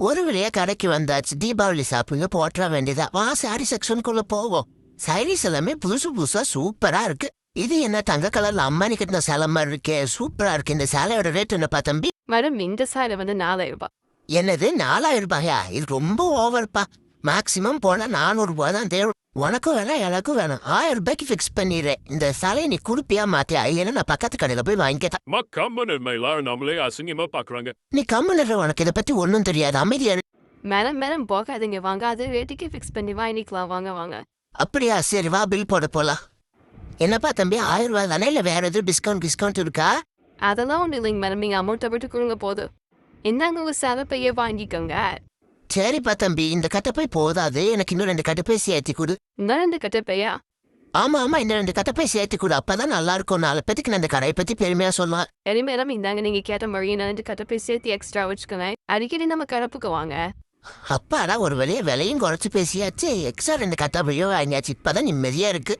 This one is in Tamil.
ஒரு வழியா கடைக்கு வந்தாச்சு. தீபாவளி ஷாப்பிங்க போட்டுற வேண்டியதா. வா சாரி செக்ஷனுக்குள்ள போவோம். சாரீஸ் எல்லாமே புதுசு புதுசா சூப்பரா இருக்கு. இது என்ன தங்க கலர்ல அம்மானி கட்டின சேலை மாதிரி இருக்கே, சூப்பரா இருக்கு. இந்த சேலையோட ரேட் என்னப்பா தம்பி? மேடம் இந்த சேலை வந்து 4000 ரூபாய். என்னது 4000 ரூபாயா? இது ரொம்ப ஓவர்ப்பா. மேக்சிமம் போனா 400 ரூபாய் தான் தேவை. உனக்கும் வேணாம் எனக்கும் வேணாம். 1000 ரூபாய்க்கு ஃபிக்ஸ் பண்ணிடுறேன். இந்த சேலையை நீ குடுப்பியா மாத்தியா? ஏன்னா நான் பக்கத்து கடையில போய் வாங்கிட்டேன். எல்லாரும் நம்மளே அசிங்கமா பாக்குறாங்க. நீ கம்முன்னு உனக்கு இதை பத்தி ஒன்னும் தெரியாது. அமைதியா இரு. மேடம் போகாதீங்க, வாங்க. அது ரேட்டுக்கு ஃபிக்ஸ் பண்ணி வாங்கிக்கலாம், வாங்க. அப்படியா? சரி வா பில் போட போலாம். என்னப்பா தம்பி 1000 ரூபாய் தானே? இல்ல வேற எதுவும் டிஸ்கவுண்ட் இருக்கா? அதெல்லாம் ஒன்றும் இல்லைங்க மேடம், நீங்கள் அமௌண்ட் விட்டு கொடுங்க போதும். இந்தாங்க உங்கள் சேலை பைய வாங்கிக்கோங்க. சரிப்பா தம்பி, இந்த கட்டப்பை போதாது. எனக்கு இன்னும் 2 கட்டப்பை சேர்த்து கொடு. இன்னும் 2 கட்ட பையா? ஆமா இந்த 2 கட்டப்பை சேர்த்து கொடு. அப்பதான் நல்லா இருக்கும். 4 பேத்துக்கு நான் இந்த கடையை பத்தி பெருமையா சொல்லலாம். சரி மேடம், இந்தாங்க நீங்கள் கேட்ட மாதிரி 2 கட்ட பை சேர்த்து எக்ஸ்ட்ரா வச்சுக்கோங்க. அடிக்கடி நம்ம கலப்புக்கு வாங்க. அப்பாடா, ஒரு வழியா விலையும் குறைச்சு பேசியாச்சு. எக்ஸ்ட்ரா 2 கட்டப்பையோ வாங்கியாச்சு. இப்பதான் நிம்மதியா இருக்கு.